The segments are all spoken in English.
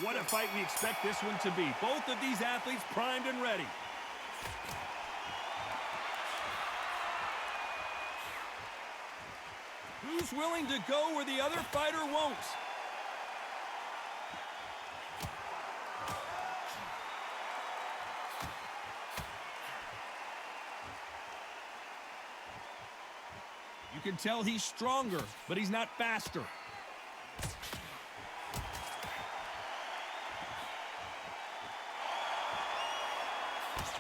What a fight we expect this one to be. Both of these athletes primed and ready. Who's willing to go where the other fighter won't? You can tell he's stronger, but he's not faster.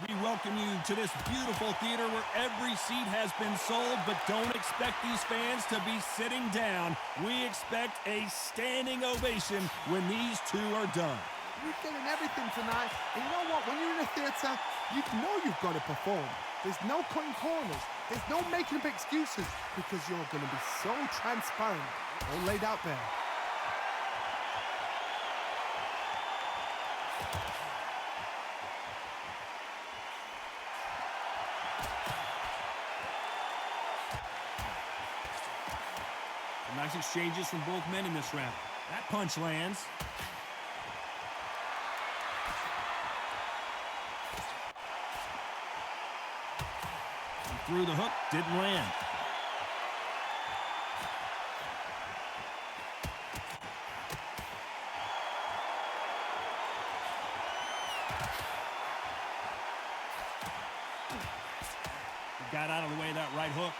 We welcome you to this beautiful theater where every seat has been sold, but don't expect these fans to be sitting down. We expect a standing ovation when these two are done. You're getting everything tonight, and you know what? When you're in a theater, you know you've got to perform. There's no cutting corners. There's no making up excuses, because you're going to be so transparent, all laid out there. Nice exchanges from both men in this round. That punch lands. He threw the hook, didn't land. He got out of the way of that right hook.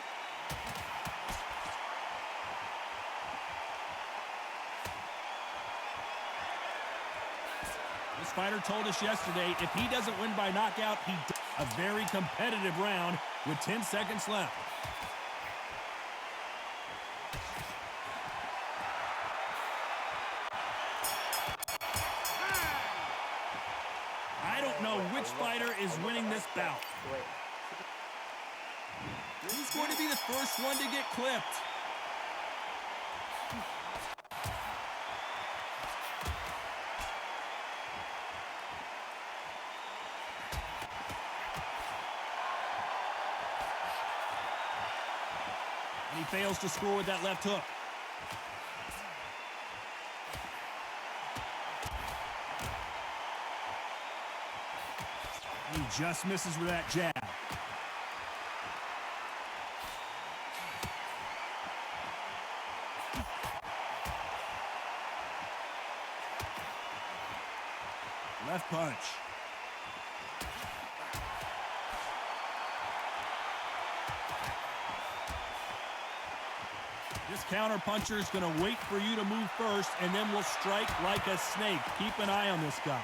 This fighter told us yesterday if he doesn't win by knockout, he does. A very competitive round with 10 seconds left. I don't know which fighter is winning this bout. Who's going to be the first one to get clipped? And he fails to score with that left hook. He just misses with that jab. Left punch. This counter puncher is going to wait for you to move first, and then will strike like a snake. Keep an eye on this guy.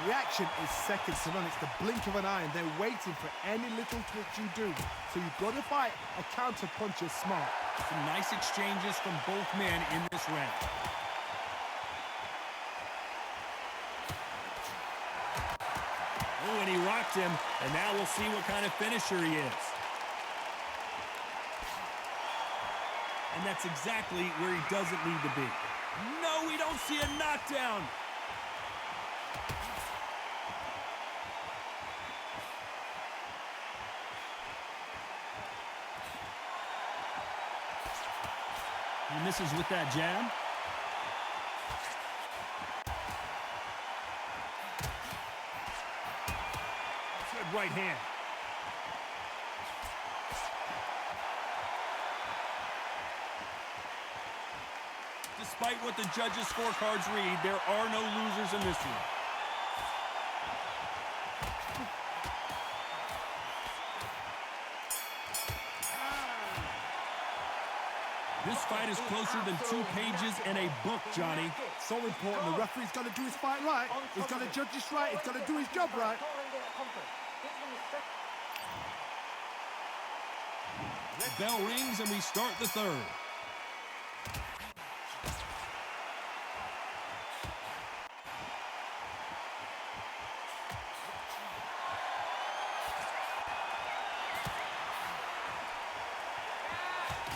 Reaction is seconds to none. It's the blink of an eye, and they're waiting for any little twitch you do. So you've got to fight a counter puncher smart. Some nice exchanges from both men in this round. Oh, and he rocked him, and now we'll see what kind of finisher he is. And that's exactly where he doesn't need to be. No, we don't see a knockdown. He misses with that jab. Good right hand. Despite what the judges' scorecards read, there are no losers in this one. This fight is closer than 2 pages in a book, Johnny. So important. The referee's got to do his fight right. He's got to judge this right. He's got to do his job right. The bell rings and we start the third.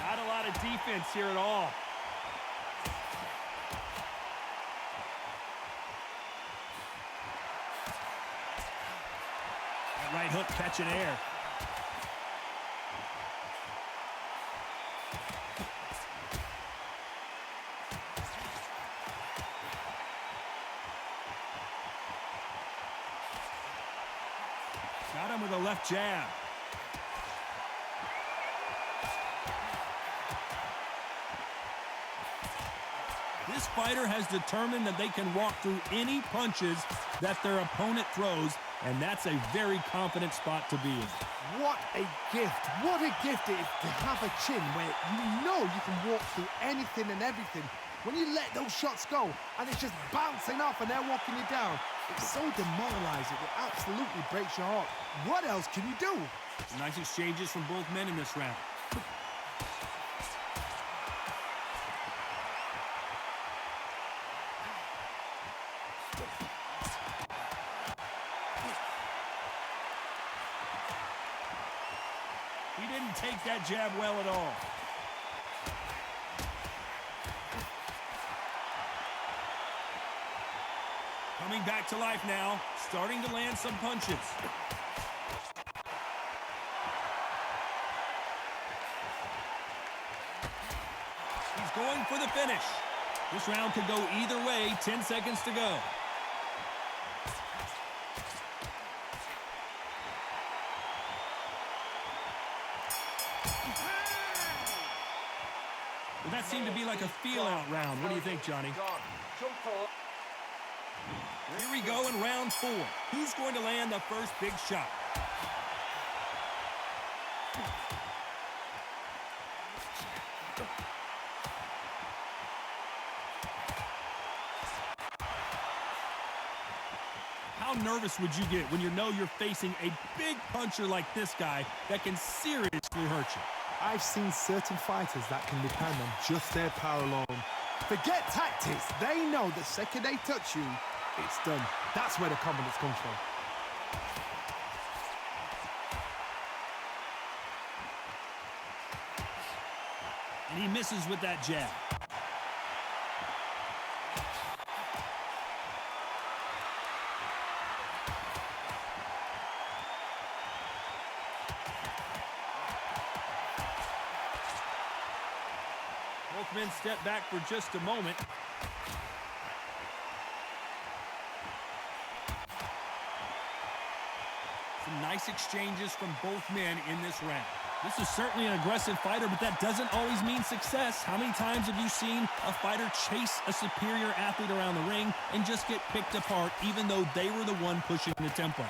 Not a lot of defense here at all. That right hook catching air. Got him with a left jab. This fighter has determined that they can walk through any punches that their opponent throws, and that's a very confident spot to be in. What a gift. What a gift it is to have a chin where you know you can walk through anything and everything. When you let those shots go and it's just bouncing off and they're walking you down, it's so demoralizing. It absolutely breaks your heart. What else can you do? Nice exchanges from both men in this round. He didn't take that jab well at all. Coming back to life now, starting to land some punches. He's going for the finish. This round could go either way, 10 seconds to go. Well, that seemed to be like a feel-out round. What do you think, Johnny? Here we go in round 4. Who's going to land the first big shot? How nervous would you get when you know you're facing a big puncher like this guy that can seriously hurt you? I've seen certain fighters that can depend on just their power alone. Forget tactics. They know the second they touch you, it's done. That's where the confidence comes from. And he misses with that jab. Both men step back for just a moment. Some nice exchanges from both men in this round. This is certainly an aggressive fighter, but that doesn't always mean success. How many times have you seen a fighter chase a superior athlete around the ring and just get picked apart even though they were the one pushing the tempo?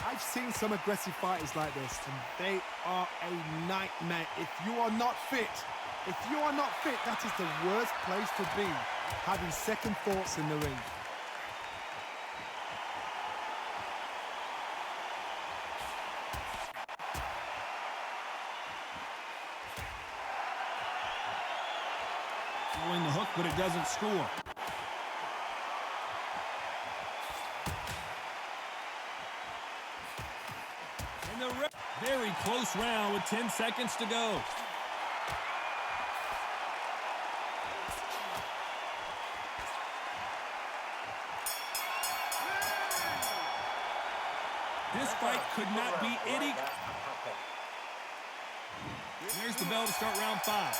I've seen some aggressive fighters like this, and they are a nightmare. If you are not fit, that is the worst place to be, having second thoughts in the ring. Throwing the hook, but it doesn't score. And the very close round with 10 seconds to go. This fight could not be any. There's the bell to start round 5.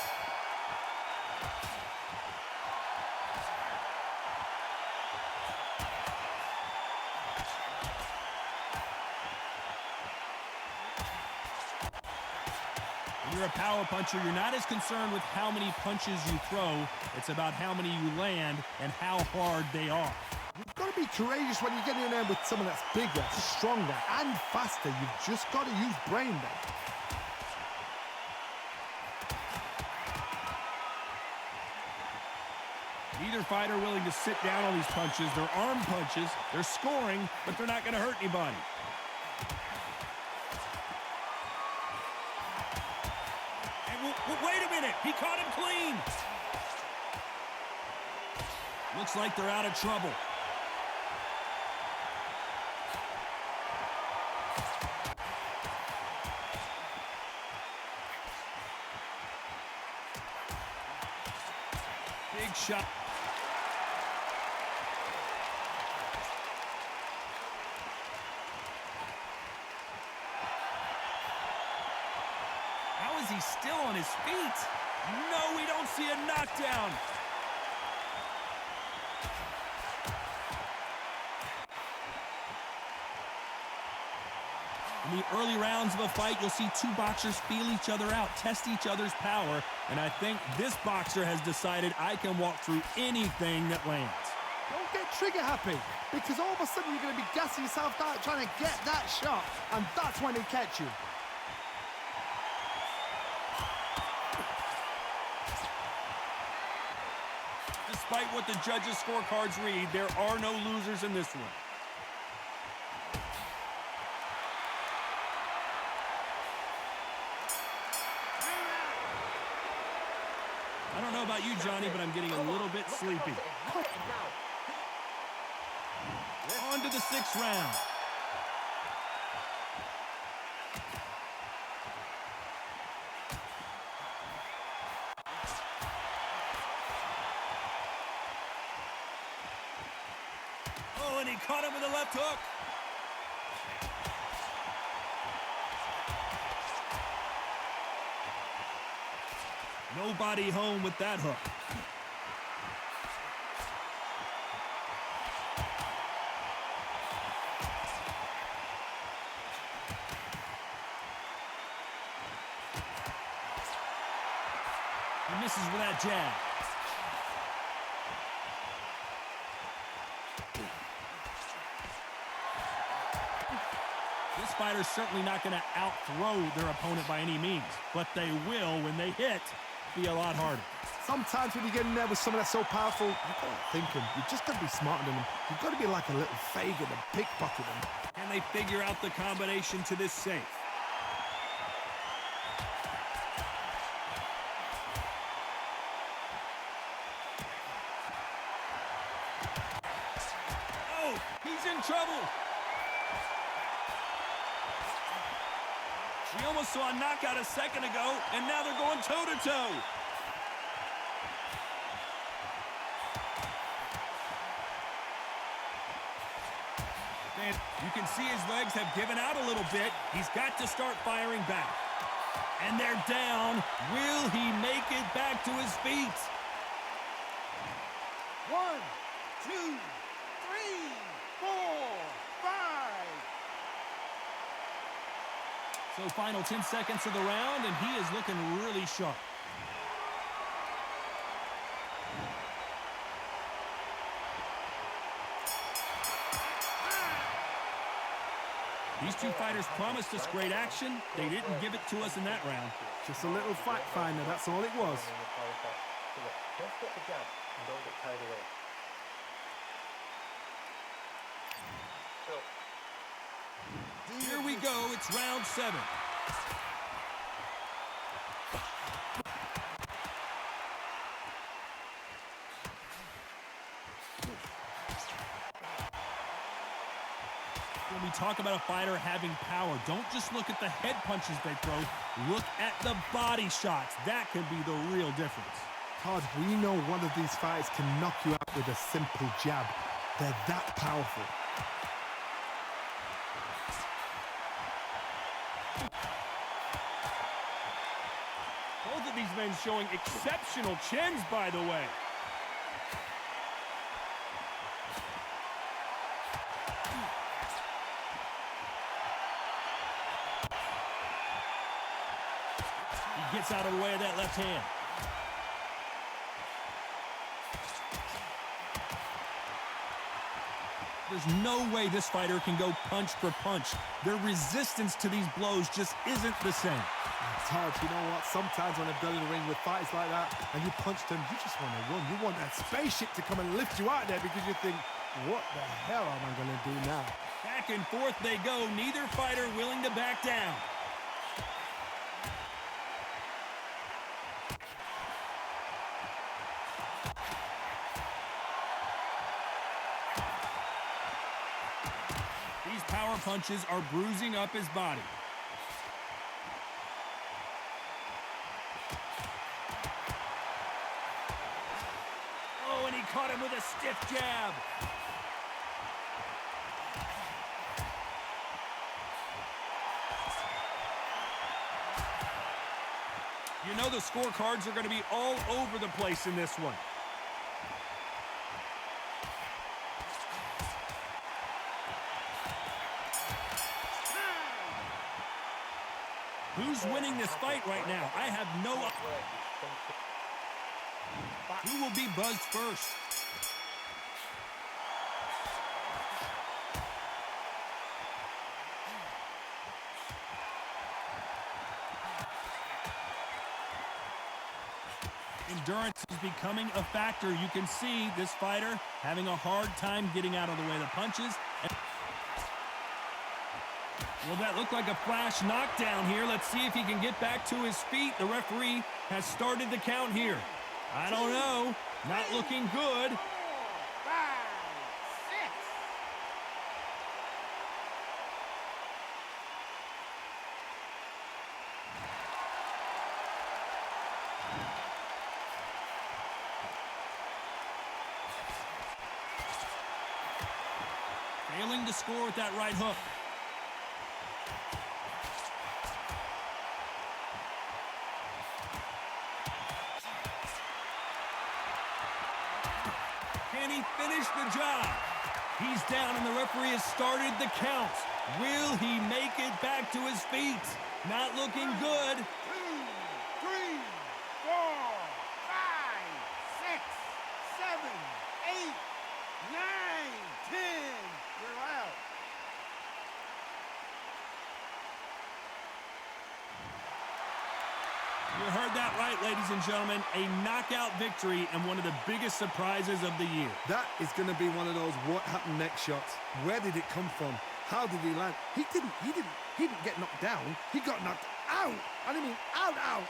When you're a power puncher, you're not as concerned with how many punches you throw. It's about how many you land and how hard they are. You've got to be courageous when you get in there with someone that's bigger, stronger, and faster. You've just got to use brain there. Neither fighter willing to sit down on these punches. They're arm punches. They're scoring, but they're not going to hurt anybody. And wait a minute. He caught him clean. Looks like they're out of trouble. Big shot. How is he still on his feet? No, we don't see a knockdown. In the early rounds of a fight, you'll see two boxers feel each other out, test each other's power, and I think this boxer has decided I can walk through anything that lands. Don't get trigger happy, because all of a sudden you're going to be gassing yourself out trying to get that shot, and that's when they catch you. Despite what the judges' scorecards read, there are no losers in this one. I don't know about you, Johnny, but I'm getting a little bit sleepy. On to the 6th round. Oh, and he caught him with a left hook. Nobody home with that hook. He misses with that jab. This fighter's certainly not going to out-throw their opponent by any means, but they will, when they hit, be a lot harder. Sometimes when you get in there with someone that's so powerful, you've got to think them. You've just got to be smarter than them. You've got to be like a little Fagin and pickpocket them. Can they figure out the combination to this safe? Oh, he's in trouble. We almost saw a knockout a second ago, and now they're going toe-to-toe. And you can see his legs have given out a little bit. He's got to start firing back. And they're down. Will he make it back to his feet? 1, 2, 3, 4, 5. So final 10 seconds of the round, and he is looking really sharp. These two fighters promised us great action. They didn't give it to us in that round. Just a little fact finder, that's all it was. Just get the jab and don't get carried away. Here we go, it's round 7. When we talk about a fighter having power, don't just look at the head punches they throw. Look at the body shots. That can be the real difference. Todd, we know one of these fighters can knock you out with a simple jab. They're that powerful. Both of these men showing exceptional chins, by the way. He gets out of the way of that left hand. There's no way this fighter can go punch for punch. Their resistance to these blows just isn't the same. Todd, you know what? Sometimes when I've got in the ring with fighters like that and you punch them, you just want to run. You want that spaceship to come and lift you out there because you think, what the hell am I going to do now? Back and forth they go, neither fighter willing to back down. These power punches are bruising up his body. Oh, and he caught him with a stiff jab. You know the scorecards are going to be all over the place in this one. Who's winning this fight right now? I have no... Who will be buzzed first? Endurance is becoming a factor. You can see this fighter having a hard time getting out of the way of the punches. Well, that looked like a flash knockdown here. Let's see if he can get back to his feet. The referee has started the count here. I don't know. Not looking good. 5, 6. Failing to score with that right hook. Can he finish the job? He's down and the referee has started the count. Will he make it back to his feet? Not looking good. 2, 3, 4, 5, 6, 7, 8, 9, 10. You're out. You heard that right, ladies and gentlemen. A knockout victory and one of the biggest surprises of the year. That is going to be one of those what happened next shots. Where did it come from? How did he land? He didn't get knocked down. He got knocked out. I mean out.